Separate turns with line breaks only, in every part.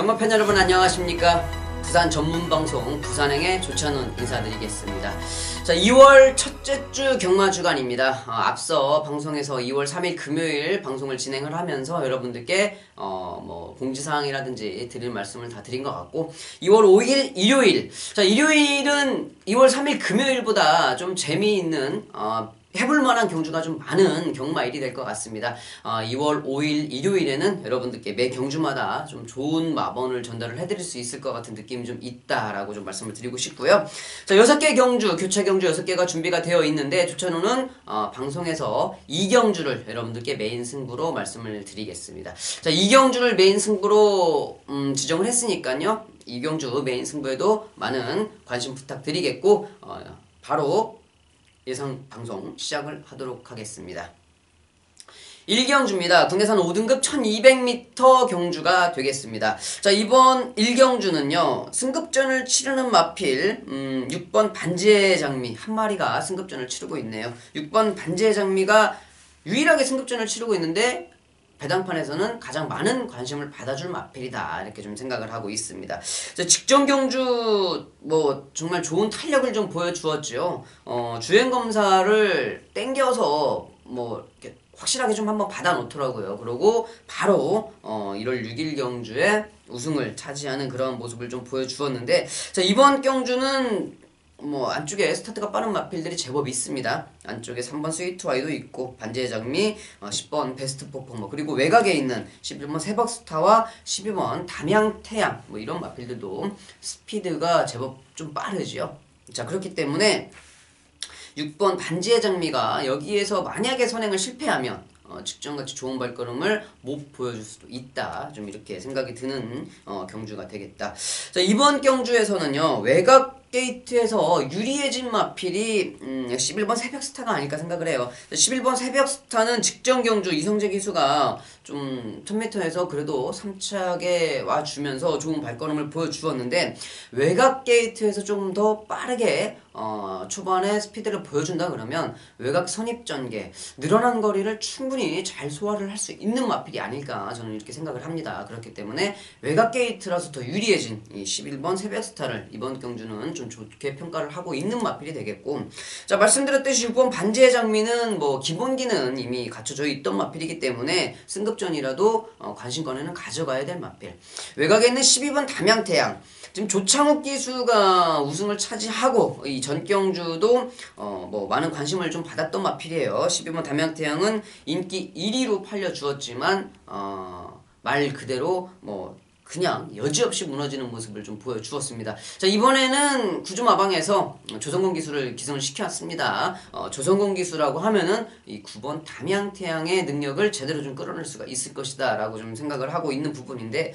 경마팬 여러분 안녕하십니까. 부산 전문방송 부산행의 조찬훈 인사드리겠습니다. 자, 2월 첫째 주 경마주간입니다. 앞서 방송에서 2월 3일 금요일 방송을 진행을 하면서 여러분들께 공지사항이라든지 드릴 말씀을 다 드린 것 같고, 2월 5일 일요일, 자, 일요일은 2월 3일 금요일보다 좀 재미있는 해볼만한 경주가 좀 많은 경마일이 될 것 같습니다. 2월 5일 일요일에는 여러분들께 매 경주마다 좀 좋은 마번을 전달을 해드릴 수 있을 것 같은 느낌이 좀 있다라고 좀 말씀을 드리고 싶고요. 자, 6개 경주, 교체 경주 6개가 준비가 되어 있는데, 조찬호는 방송에서 2경주를 여러분들께 메인 승부로 말씀을 드리겠습니다. 자, 2경주를 메인 승부로 지정을 했으니까요. 2경주 메인 승부에도 많은 관심 부탁드리겠고, 바로 예상 방송 시작을 하도록 하겠습니다. 1경주입니다. 국내산 5등급 1200m 경주가 되겠습니다. 자, 이번 1경주는요, 승급전을 치르는 마필 6번 반지의 장미 한 마리가 승급전을 치르고 있네요. 6번 반지의 장미가 유일하게 승급전을 치르고 있는데 배당판에서는 가장 많은 관심을 받아줄 마필이다, 이렇게 좀 생각을 하고 있습니다. 직전 경주 정말 좋은 탄력을 좀 보여주었죠. 주행검사를 땡겨서 이렇게 확실하게 좀 한번 받아 놓더라고요. 그리고 바로 1월 6일 경주에 우승을 차지하는 그런 모습을 좀 보여주었는데, 자, 이번 경주는 안쪽에 스타트가 빠른 마필들이 제법 있습니다. 안쪽에 3번 스위트와이도 있고, 반지의 장미, 10번 베스트 퍼포머, 그리고 외곽에 있는 11번 새벽스타와 12번 담양태양, 이런 마필들도 스피드가 제법 좀 빠르지요. 자, 그렇기 때문에 6번 반지의 장미가 여기에서 만약에 선행을 실패하면 직전같이 좋은 발걸음을 못 보여줄 수도 있다, 좀 이렇게 생각이 드는 경주가 되겠다. 자, 이번 경주에서는요, 외곽 게이트에서 유리해진 마필이 11번 새벽스타가 아닐까 생각을 해요. 11번 새벽스타는 직전 경주 이성재 기수가 좀 1000m에서 그래도 3착에 와주면서 좋은 발걸음을 보여주었는데, 외곽 게이트에서 조금 더 빠르게 초반에 스피드를 보여준다 그러면 외곽 선입전개, 늘어난 거리를 충분히 잘 소화를 할 수 있는 마필이 아닐까, 저는 이렇게 생각을 합니다. 그렇기 때문에 외곽 게이트라서 더 유리해진 이 11번 새벽스타를 이번 경주는 좀 좋게 평가를 하고 있는 마필이 되겠고, 자, 말씀드렸듯이 6번 반지의 장미는 기본기는 이미 갖춰져 있던 마필이기 때문에 승급전이라도 관심권에는 가져가야 될 마필. 외곽에 있는 12번 담양태양, 지금 조창욱 기수가 우승을 차지하고 이 전경주도 많은 관심을 좀 받았던 마필이에요. 12번 담양태양은 인기 1위로 팔려주었지만 말 그대로 그냥 여지없이 무너지는 모습을 좀 보여주었습니다. 자, 이번에는 구주마방에서 조성곤 기수를 기승을 시켜왔습니다. 조성곤 기수라고 하면은 이 9번 담양태양의 능력을 제대로 좀 끌어낼 수가 있을 것이다 라고 좀 생각을 하고 있는 부분인데,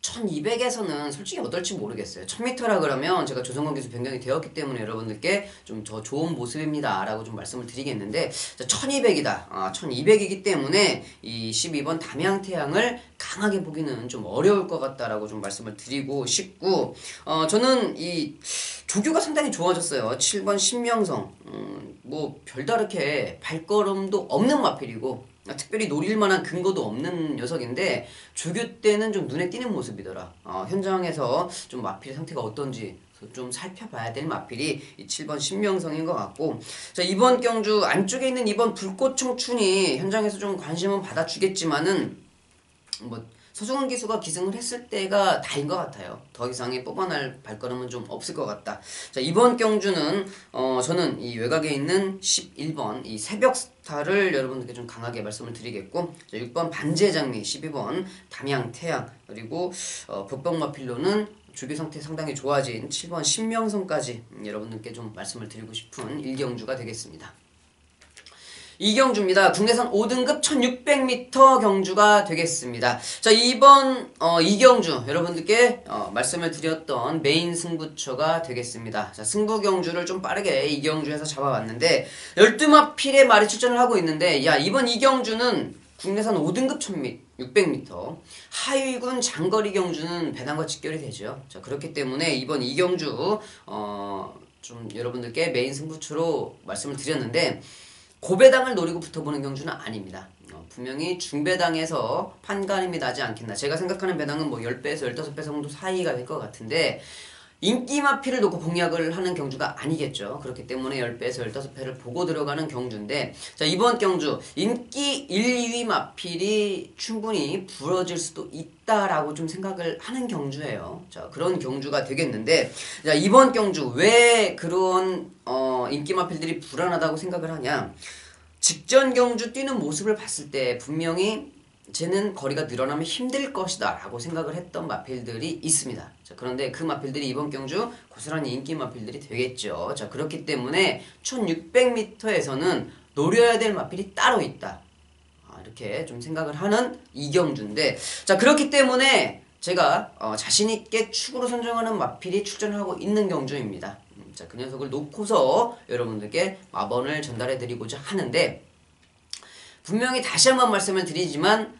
1200에서는 솔직히 어떨지 모르겠어요. 1000m라 그러면 제가 조성건 기수 변경이 되었기 때문에 여러분들께 좀 더 좋은 모습입니다 라고 좀 말씀을 드리겠는데, 1200이다. 1200이기 때문에 이 12번 담양태양을 강하게 보기는 좀 어려울 것 같다라고 좀 말씀을 드리고 싶고, 저는 이 조교가 상당히 좋아졌어요. 7번 신명성, 별다르게 발걸음도 없는 마필이고 특별히 노릴 만한 근거도 없는 녀석인데, 조교 때는 좀 눈에 띄는 모습이더라. 현장에서 좀 마필 상태가 어떤지 좀 살펴봐야 될 마필이 이 7번 신명성인 것 같고, 자, 이번 경주 안쪽에 있는 이번 불꽃 청춘이 현장에서 좀 관심은 받아주겠지만은 서승원 기수가 기승을 했을 때가 다인 것 같아요. 더 이상의 뽑아낼 발걸음은 좀 없을 것 같다. 자, 이번 경주는 저는 이 외곽에 있는 11번 이 새벽스타를 여러분들께 좀 강하게 말씀을 드리겠고, 자, 6번 반지의 장미, 12번 담양태양, 그리고 북방마필로는 조교 상태 상당히 좋아진 7번 신명성까지 여러분들께 좀 말씀을 드리고 싶은 1경주가 되겠습니다. 2경주입니다. 국내산 5등급 1600m 경주가 되겠습니다. 자, 이번 2경주 여러분들께 말씀을 드렸던 메인 승부처가 되겠습니다. 자, 승부 경주를 좀 빠르게 2경주에서 잡아봤는데 12마필의 말이 출전을 하고 있는데, 이번 2경주는 국내산 5등급 1600m 하위군 장거리 경주는 배당과 직결이 되죠. 자, 그렇기 때문에 이번 2경주 좀 여러분들께 메인 승부처로 말씀을 드렸는데, 고배당을 노리고 붙어보는 경주는 아닙니다. 분명히 중배당에서 판가름이 나지 않겠나. 제가 생각하는 배당은 뭐 10배에서 15배 정도 사이가 될 것 같은데 인기 마필을 놓고 공략을 하는 경주가 아니겠죠. 그렇기 때문에 10배에서 15배를 보고 들어가는 경주인데, 자, 이번 경주 인기 1, 2위 마필이 충분히 부러질 수도 있다라고 좀 생각을 하는 경주예요. 자, 그런 경주가 되겠는데, 자, 이번 경주 왜 그런 인기 마필들이 불안하다고 생각을 하냐? 직전 경주 뛰는 모습을 봤을 때 분명히 쟤는 거리가 늘어나면 힘들 것이다 라고 생각을 했던 마필들이 있습니다. 자, 그런데 그 마필들이 이번 경주 고스란히 인기 마필들이 되겠죠. 자, 그렇기 때문에 1600m에서는 노려야 될 마필이 따로 있다. 이렇게 좀 생각을 하는 이 경주인데, 자, 그렇기 때문에 제가 자신있게 축으로 선정하는 마필이 출전하고 있는 경주입니다. 자, 그 녀석을 놓고서 여러분들께 마번을 전달해 드리고자 하는데, 분명히 다시 한번 말씀을 드리지만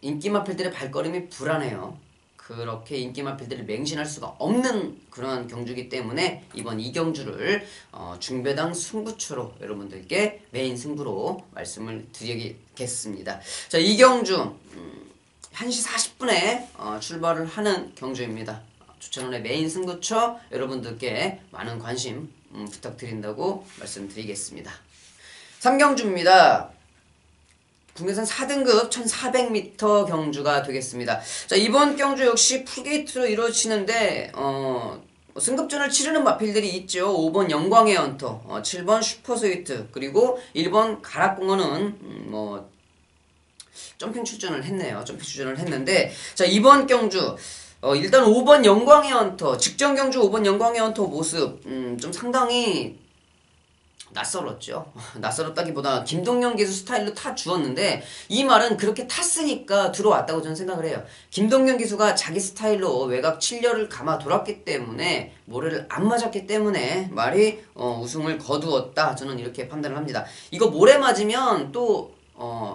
인기 마필들의 발걸음이 불안해요. 그렇게 인기 마필들을 맹신할 수가 없는 그런 경주이기 때문에 이번 이 경주를 중배당 승부처로 여러분들께 메인 승부로 말씀을 드리겠습니다. 자, 이 경주 1시 40분에 출발을 하는 경주입니다. 조찬원의 메인 승부처 여러분들께 많은 관심 부탁드린다고 말씀드리겠습니다. 3경주입니다. 국내선 4등급 1400m 경주가 되겠습니다. 자, 이번 경주 역시 풀게이트로 이루어지는데 승급전을 치르는 마필들이 있죠. 5번 영광의 헌터, 7번 슈퍼스위트, 그리고 1번 가락공원은 점핑 출전을 했네요. 점핑 출전을 했는데, 자, 이번 경주 일단 5번 영광의 헌터, 직전 경주 5번 영광의 헌터 모습 좀 상당히 낯설었죠. 낯설었다기보다 김동영 기수 스타일로 타 주었는데, 이 말은 그렇게 탔으니까 들어왔다고 저는 생각을 해요. 김동영 기수가 자기 스타일로 외곽 7렬을 감아 돌았기 때문에 모래를 안 맞았기 때문에 말이 우승을 거두었다, 저는 이렇게 판단을 합니다. 이거 모래 맞으면 또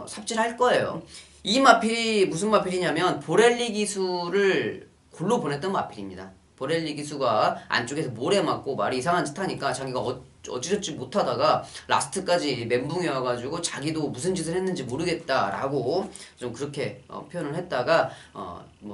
삽질할 거예요. 이 마필이 무슨 마필이냐면 보렐리 기수를 골로 보냈던 마필입니다. 보렐리 기수가 안쪽에서 모래 맞고 말이 이상한 짓 하니까 자기가 어찌저찌 못하다가 라스트까지 멘붕이 와가지고 자기도 무슨 짓을 했는지 모르겠다라고 좀 그렇게 표현을 했다가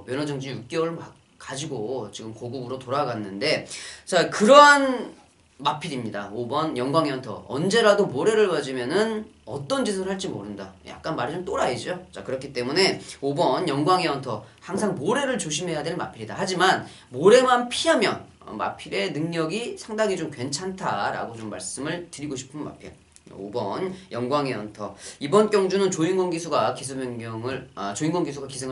면허 정지 6개월 막 가지고 지금 고국으로 돌아갔는데, 자, 그러한 마필입니다. 5번 영광의 헌터. 언제라도 모래를 맞으면은 어떤 짓을 할지 모른다. 약간 말이 좀 또라이죠. 자, 그렇기 때문에 5번 영광의 헌터, 항상 모래를 조심해야 될 마필이다. 하지만 모래만 피하면 마필의 능력이 상당히 좀 괜찮다라고 좀 말씀을 드리고 싶은 마필. 5번 영광의 헌터. 이번 경주는 조인권 기수가 기승을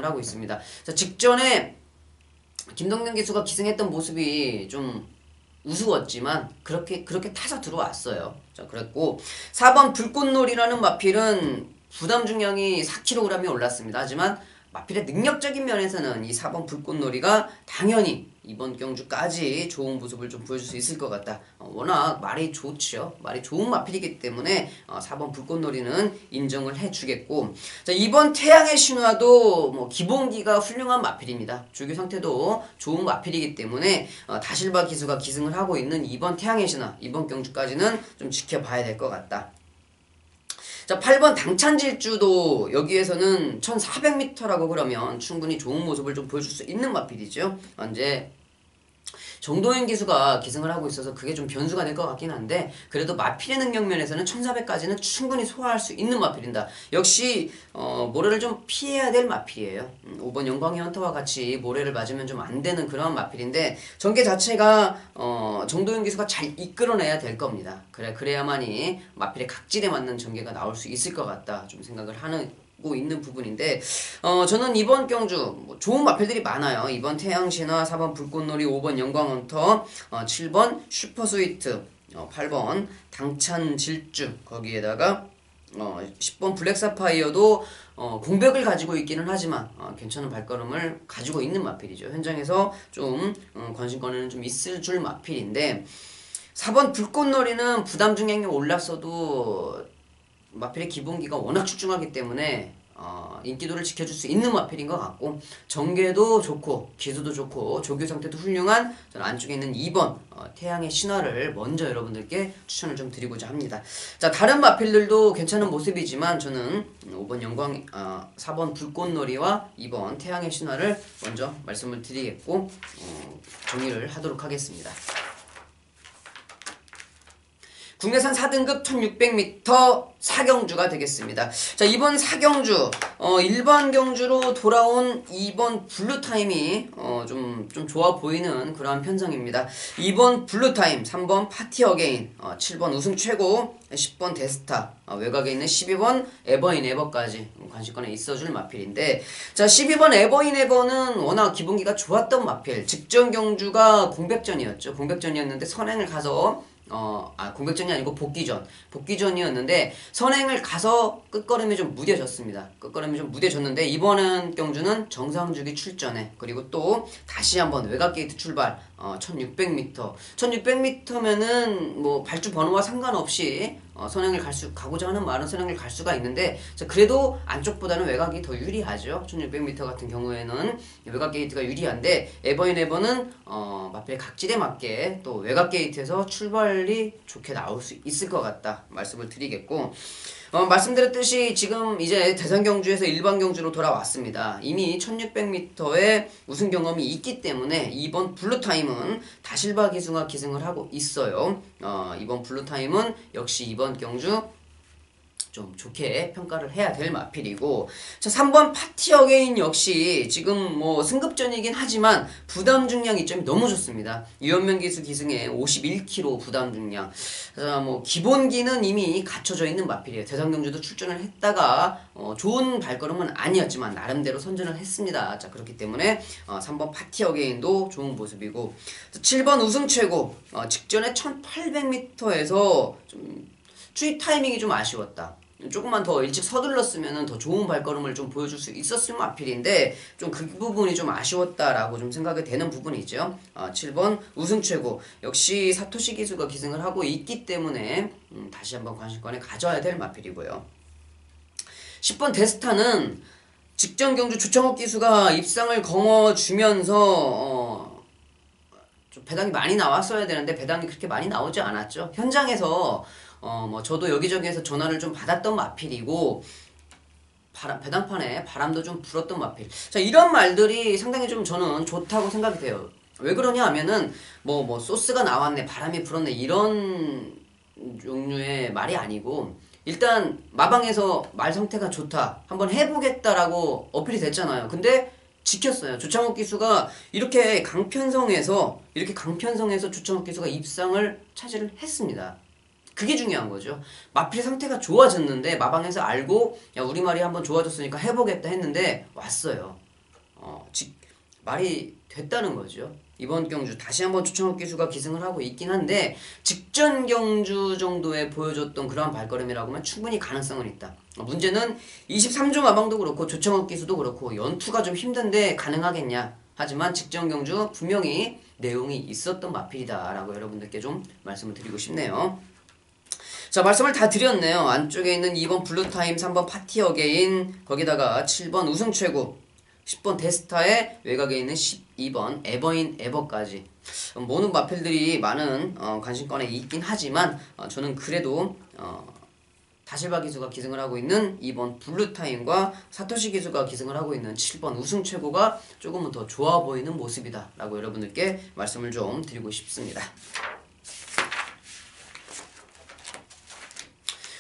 하고 있습니다. 자, 직전에 김동현 기수가 기승했던 모습이 좀 우스웠지만 그렇게 타서 들어왔어요. 자, 그랬고 4번 불꽃놀이라는 마필은 부담 중량이 4kg이 올랐습니다. 하지만 마필의 능력적인 면에서는 이 4번 불꽃놀이가 당연히 이번 경주까지 좋은 모습을 좀 보여줄 수 있을 것 같다. 워낙 말이 좋죠. 말이 좋은 마필이기 때문에 4번 불꽃놀이는 인정을 해주겠고, 자, 이번 태양의 신화도 기본기가 훌륭한 마필입니다. 조교 상태도 좋은 마필이기 때문에 다실바 기수가 기승을 하고 있는 이번 태양의 신화, 이번 경주까지는 좀 지켜봐야 될 것 같다. 자, 8번 당찬질주도 여기에서는 1400m라고 그러면 충분히 좋은 모습을 좀 보여줄 수 있는 마필이죠. 이제 정도현 기수가 기승을 하고 있어서 그게 좀 변수가 될 것 같긴 한데, 그래도 마필의 능력 면에서는 1400까지는 충분히 소화할 수 있는 마필입니다. 역시 모래를 좀 피해야 될 마필이에요. 5번 영광의 헌터와 같이 모래를 맞으면 좀 안 되는 그런 마필인데, 전개 자체가 정도현 기수가 잘 이끌어내야 될 겁니다. 그래야만이 마필의 각질에 맞는 전개가 나올 수 있을 것 같다 좀 생각을 하고 있는 부분인데, 저는 이번 경주 좋은 마필들이 많아요. 2번 태양신화, 4번 불꽃놀이, 5번 영광헌터, 7번 슈퍼스위트, 8번 당찬질주, 거기에다가 10번 블랙사파이어도 공백을 가지고 있기는 하지만 괜찮은 발걸음을 가지고 있는 마필이죠. 현장에서 좀 관심권에는 좀 있을 줄 마필인데, 4번 불꽃놀이는 부담 중량이 올랐어도 마필의 기본기가 워낙 출중하기 때문에 인기도를 지켜줄 수 있는 마필인 것 같고 전개도 좋고 기수도 좋고 조교 상태도 훌륭한 저는 안쪽에 있는 2번 태양의 신화를 먼저 여러분들께 추천을 좀 드리고자 합니다. 자, 다른 마필들도 괜찮은 모습이지만 저는 5번 4번 불꽃놀이와 2번 태양의 신화를 먼저 말씀을 드리겠고 정리를 하도록 하겠습니다. 국내산 4등급 1600m 4경주가 되겠습니다. 자, 이번 4경주 일반 경주로 돌아온 2번 블루타임이 좀 좋아 보이는 그러한 편성입니다. 2번 블루타임, 3번 파티 어게인, 7번 우승 최고, 10번 데스타, 외곽에 있는 12번 에버인 에버까지 관심권에 있어줄 마필인데, 자, 12번 에버인 에버는 워낙 기본기가 좋았던 마필. 직전 경주가 공백전이었죠. 공백전이었는데 선행을 가서 공백전이 아니고 복귀전이었는데 선행을 가서 끝걸음이 좀 무뎌졌는데 이번 경주는 정상주기 출전해 그리고 또 다시 한번 외곽 게이트 출발 1600m면은 뭐 발주 번호와 상관없이 선행을 가고자 하는 말은 선행을 갈 수가 있는데 그래도 안쪽보다는 외곽이 더 유리하죠. 1600m 같은 경우에는 외곽 게이트가 유리한데 에버인 에버는 마필 각질에 맞게 또 외곽 게이트에서 출발이 좋게 나올 수 있을 것 같다 말씀을 드리겠고 말씀드렸듯이 지금 이제 대선 경주에서 일반 경주로 돌아왔습니다. 이미 1600m의 우승 경험이 있기 때문에 이번 블루타임은 다실바 기수가 기승을 하고 있어요. 이번 블루타임은 역시 이번 경주 좀 좋게 평가를 해야 될 마필이고, 자, 3번 파티 어게인 역시 지금 뭐 승급전이긴 하지만 부담 중량 이점이 너무 좋습니다. 유현명 기수 기승에 51kg 부담 중량. 뭐 기본기는 이미 갖춰져 있는 마필이에요. 대상 경주도 출전을 했다가 좋은 발걸음은 아니었지만 나름대로 선전을 했습니다. 자, 그렇기 때문에 3번 파티 어게인도 좋은 모습이고, 7번 우승 최고 직전에 1800m에서 좀 추입 타이밍이 좀 아쉬웠다. 조금만 더 일찍 서둘렀으면 더 좋은 발걸음을 좀 보여줄 수 있었을 마필인데 좀 그 부분이 좀 아쉬웠다라고 좀 생각이 되는 부분이죠. 7번 우승 최고 역시 사토시 기수가 기승을 하고 있기 때문에 다시 한번 관심권에 가져야 될 마필이고요. 10번 데스타는 직전 경주 조창욱 기수가 입상을 거머쥐면서 좀 배당이 많이 나왔어야 되는데 배당이 그렇게 많이 나오지 않았죠. 현장에서 뭐 저도 여기저기에서 전화를 좀 받았던 마필이고 배당판에 바람도 좀 불었던 마필. 자, 이런 말들이 상당히 좀 저는 좋다고 생각이 돼요. 왜 그러냐 하면은 뭐 소스가 나왔네, 바람이 불었네 이런 종류의 말이 아니고 일단 마방에서 말 상태가 좋다, 한번 해보겠다라고 어필이 됐잖아요. 근데 지켰어요. 조창욱 기수가 이렇게 강편성에서 조창욱 기수가 입상을 차지를 했습니다. 그게 중요한 거죠. 마필 상태가 좋아졌는데 마방에서 알고 야, 우리 말이 한번 좋아졌으니까 해보겠다 했는데 왔어요. 말이 됐다는 거죠. 이번 경주 다시 한번 조창욱 기수가 기승을 하고 있긴 한데 직전 경주 정도에 보여줬던 그러한 발걸음이라고 하면 충분히 가능성은 있다. 문제는 23조 마방도 그렇고 조창욱 기수도 그렇고 연투가 좀 힘든데 가능하겠냐. 하지만 직전 경주 분명히 내용이 있었던 마필이다라고 여러분들께 좀 말씀을 드리고 싶네요. 자, 말씀을 다 드렸네요. 안쪽에 있는 2번 블루타임, 3번 파티 어게인, 거기다가 7번 우승 최고, 10번 데스타의 외곽에 있는 12번 에버인 에버까지 모든 마필들이 많은 관심권에 있긴 하지만 저는 그래도 다실바 기수가 기승을 하고 있는 2번 블루타임과 사토시 기수가 기승을 하고 있는 7번 우승 최고가 조금은 더 좋아 보이는 모습이다 라고 여러분들께 말씀을 좀 드리고 싶습니다.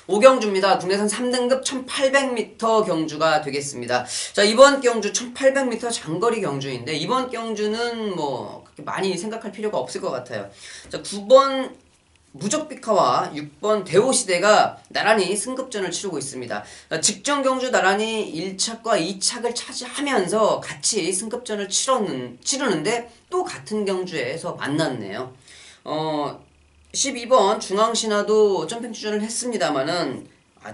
5경주입니다. 국내산 3등급 1800m 경주가 되겠습니다. 자, 이번 경주 1800m 장거리 경주인데 이번 경주는 뭐 그렇게 많이 생각할 필요가 없을 것 같아요. 자, 9번 무적비카와 6번 대호시대가 나란히 승급전을 치르고 있습니다. 직전 경주 나란히 1착과 2착을 차지하면서 같이 승급전을 치르는데 또 같은 경주에서 만났네요. 12번 중앙신화도 점핑 출전을 했습니다만은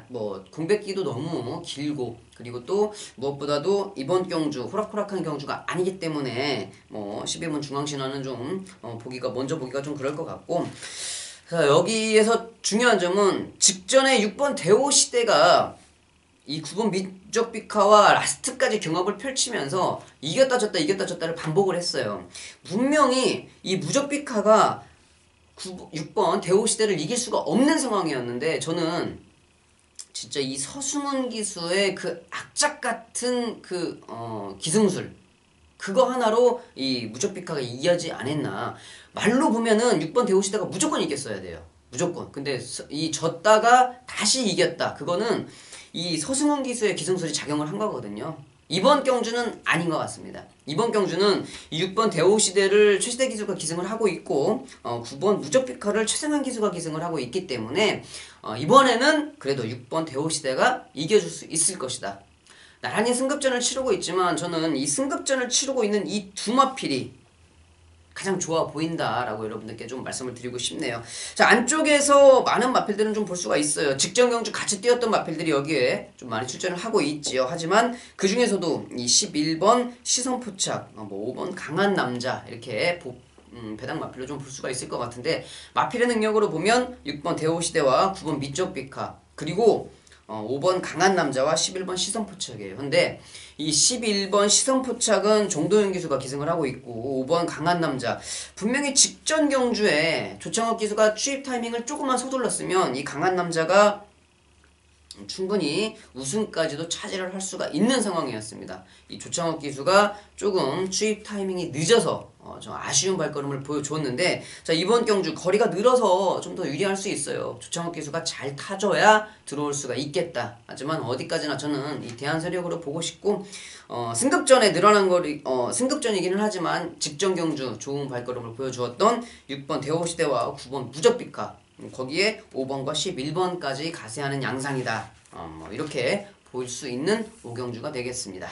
뭐 공백기도 너무 길고 그리고 또 무엇보다도 이번 경주 호락호락한 경주가 아니기 때문에 뭐 12번 중앙신화는 좀 먼저 보기가 좀 그럴 것 같고, 자, 여기에서 중요한 점은 직전에 6번 대호시대가 이 9번 미적비카와 라스트까지 경합을 펼치면서 이겼다 졌다 이겼다 졌다를 반복을 했어요. 분명히 이 무적비카가 6번 대호시대를 이길 수가 없는 상황이었는데 저는 진짜 이 서승훈 기수의 그 악착 같은 그 기승술 그거 하나로 이 무적비카가 이기지 않았나. 말로 보면은 6번 대호시대가 무조건 이겼어야 돼요. 무조건. 근데 이 졌다가 다시 이겼다. 그거는 이 서승훈 기수의 기승술이 작용을 한 거거든요. 이번 경주는 아닌 것 같습니다. 이번 경주는 6번 대호시대를 최시대 기수가 기승을 하고 있고 9번 무적비카를 최승환 기수가 기승을 하고 있기 때문에 이번에는 그래도 6번 대호시대가 이겨줄 수 있을 것이다. 나란히 승급전을 치르고 있지만 저는 이 승급전을 치르고 있는 이 두 마필이 가장 좋아 보인다라고 여러분들께 좀 말씀을 드리고 싶네요. 자, 안쪽에서 많은 마필들은 좀 볼 수가 있어요. 직전 경주 같이 뛰었던 마필들이 여기에 좀 많이 출전을 하고 있지요. 하지만 그 중에서도 이 11번 시선포착, 5번 강한 남자 이렇게 배당 마필로 좀 볼 수가 있을 것 같은데 마필의 능력으로 보면 6번 대호시대와 9번 미적비카 그리고 5번 강한 남자와 11번 시선포착이에요. 근데 이 11번 시선포착은 정도현 기수가 기승을 하고 있고 5번 강한 남자 분명히 직전 경주에 조창욱 기수가 추입 타이밍을 조금만 서둘렀으면 이 강한 남자가 충분히 우승까지도 차지를 할 수가 있는 상황이었습니다. 이 조창욱 기수가 조금 추입 타이밍이 늦어서 좀 아쉬운 발걸음을 보여줬는데 자 이번 경주 거리가 늘어서 좀 더 유리할 수 있어요. 조창욱 기수가 잘 타줘야 들어올 수가 있겠다. 하지만 어디까지나 저는 이 대한세력으로 보고 싶고 승급전에 늘어난 거리 승급전이기는 하지만 직전 경주 좋은 발걸음을 보여주었던 6번 대호시대와 9번 무적비카 거기에 5번과 11번까지 가세하는 양상이다. 이렇게 볼 수 있는 오경주가 되겠습니다.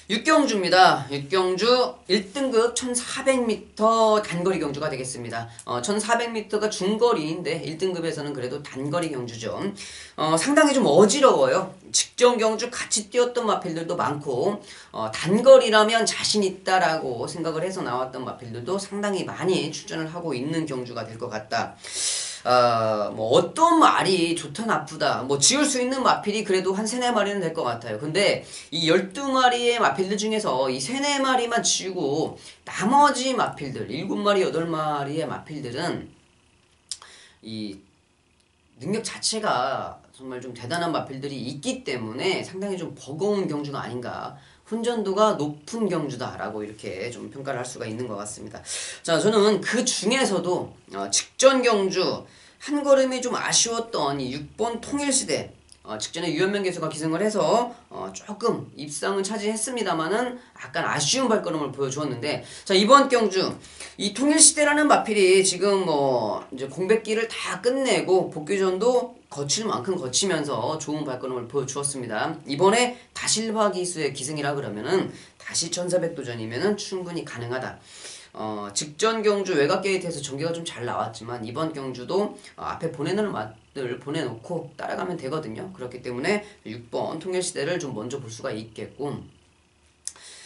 6경주입니다. 6경주 1등급 1400m 단거리 경주가 되겠습니다. 1400m가 중거리인데 1등급에서는 그래도 단거리 경주죠. 상당히 좀 어지러워요. 직전 경주 같이 뛰었던 마필들도 많고 단거리라면 자신 있다라고 생각을 해서 나왔던 마필들도 상당히 많이 출전을 하고 있는 경주가 될 것 같다. 뭐 어떤 말이 좋다 나쁘다 뭐 지을 수 있는 마필이 그래도 한 3-4마리는 될 것 같아요. 근데 이 12마리의 마필들 중에서 이 3-4마리만 지우고 나머지 마필들 7마리 8마리의 마필들은 이 능력 자체가 정말 좀 대단한 마필들이 있기 때문에 상당히 좀 버거운 경주가 아닌가 훈전도가 높은 경주다라고 이렇게 좀 평가를 할 수가 있는 것 같습니다. 자, 저는 그 중에서도 직전 경주 한 걸음이 좀 아쉬웠던 이 6번 통일시대 직전에 유현명 기수가 기승을 해서 조금 입상은 차지했습니다만은 약간 아쉬운 발걸음을 보여주었는데 자 이번 경주 이 통일시대라는 마필이 지금 이제 공백기를 다 끝내고 복귀전도 거칠 만큼 거치면서 좋은 발걸음을 보여주었습니다. 이번에 다실화 기수의 기승이라 그러면은 다시 1400도전이면은 충분히 가능하다. 직전 경주 외곽 게이트에서 전개가 좀 잘 나왔지만 이번 경주도 앞에 보내는 맛들 보내놓고 따라가면 되거든요. 그렇기 때문에 6번 통일시대를 좀 먼저 볼 수가 있겠고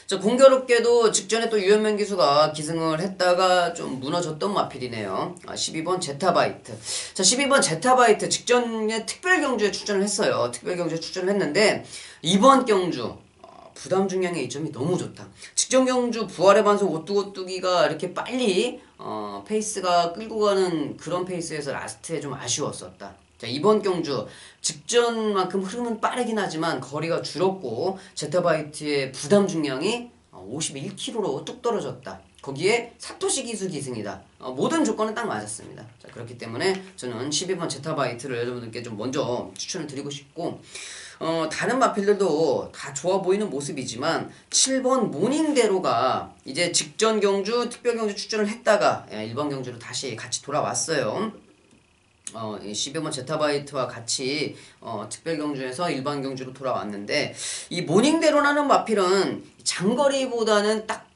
자, 공교롭게도 직전에 또 유현명 기수가 기승을 했다가 좀 무너졌던 마필이네요. 12번 제타바이트. 자, 12번 제타바이트 직전에 특별경주에 출전을 했어요. 특별경주에 출전을 했는데 이번 경주 부담 중량의 이점이 너무 좋다. 직전 경주 부활의 반석 오뚜기가 이렇게 빨리 페이스가 끌고 가는 그런 페이스에서 라스트에 좀 아쉬웠었다. 자, 이번 경주 직전만큼 흐름은 빠르긴 하지만 거리가 줄었고 제타바이트의 부담 중량이 51kg로 뚝 떨어졌다. 거기에 사토시 기수 기승이다. 모든 조건은 딱 맞았습니다. 자, 그렇기 때문에 저는 12번 제타바이트를 여러분들께 좀 먼저 추천을 드리고 싶고 다른 마필들도 다 좋아 보이는 모습이지만 7번 모닝대로가 이제 직전 경주 특별 경주 출전을 했다가 일반 경주로 다시 같이 돌아왔어요. 12번 제타바이트와 같이 특별 경주에서 일반 경주로 돌아왔는데 이 모닝대로라는 마필은 장거리보다는 딱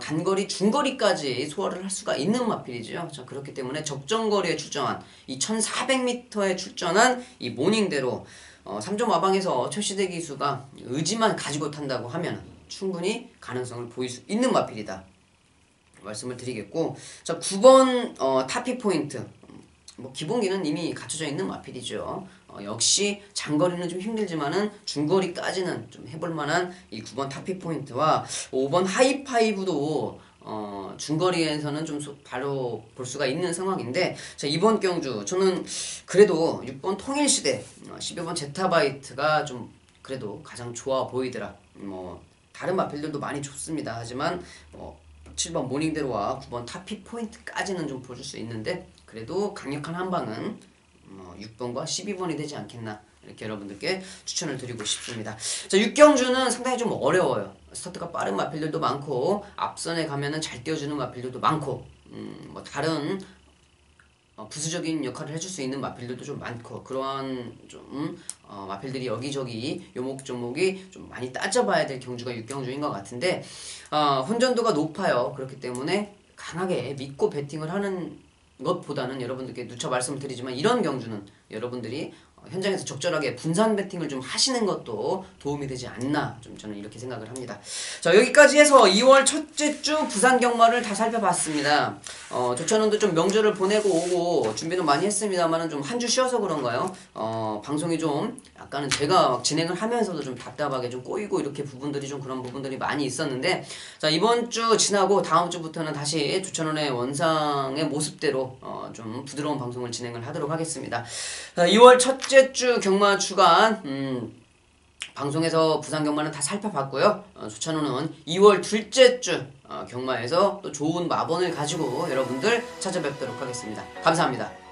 단거리, 중거리까지 소화를 할 수가 있는 마필이죠. 자, 그렇기 때문에 적정거리에 출전한 이 1400m에 출전한 이 모닝대로 3점 와방에서 최시대 기수가 의지만 가지고 탄다고 하면 충분히 가능성을 보일 수 있는 마필이다 말씀을 드리겠고 자 9번 타피 포인트 뭐 기본기는 이미 갖춰져 있는 마필이죠. 역시 장거리는 좀 힘들지만은 중거리까지는 좀 해볼 만한 이 9번 타피 포인트와 5번 하이파이브도 중거리에서는 좀 바로 볼 수가 있는 상황인데, 자, 이번 경주 저는 그래도 6번 통일시대, 12번 제타바이트가 좀 그래도 가장 좋아 보이더라. 뭐 다른 마필들도 많이 좋습니다. 하지만 7번 모닝대로와 9번 타피 포인트까지는 좀 보여줄 수 있는데, 그래도 강력한 한방은 6번과 12번이 되지 않겠나, 이렇게 여러분들께 추천을 드리고 싶습니다. 자, 6경주는 상당히 좀 어려워요. 스타트가 빠른 마필들도 많고 앞선에 가면은 잘 뛰어주는 마필들도 많고, 뭐 다른 부수적인 역할을 해줄 수 있는 마필들도 좀 많고, 그러한 좀 마필들이 여기저기 요목조목이 좀 많이 따져봐야 될 경주가 6경주인 것 같은데, 혼전도가 높아요. 그렇기 때문에 강하게 믿고 배팅을 하는 것보다는, 여러분들께 누차 말씀을 드리지만 이런 경주는 여러분들이 현장에서 적절하게 분산 배팅을 좀 하시는 것도 도움이 되지 않나, 좀 저는 이렇게 생각을 합니다. 자, 여기까지 해서 2월 첫째 주 부산 경마를 다 살펴봤습니다. 조천원도 좀 명절을 보내고 오고 준비는 많이 했습니다만은 좀 한 주 쉬어서 그런가요? 방송이 좀 약간은 제가 진행을 하면서도 좀 답답하게 좀 꼬이고 이렇게 부분들이 좀 그런 부분들이 많이 있었는데, 자, 이번 주 지나고 다음 주부터는 다시 조천원의 원상의 모습대로 좀 부드러운 방송을 진행을 하도록 하겠습니다. 자, 2월 첫째 주 경마 주간 방송에서 부산 경마는 다 살펴봤고요. 조찬호는 2월 둘째 주 경마에서 또 좋은 마번을 가지고 여러분들 찾아뵙도록 하겠습니다. 감사합니다.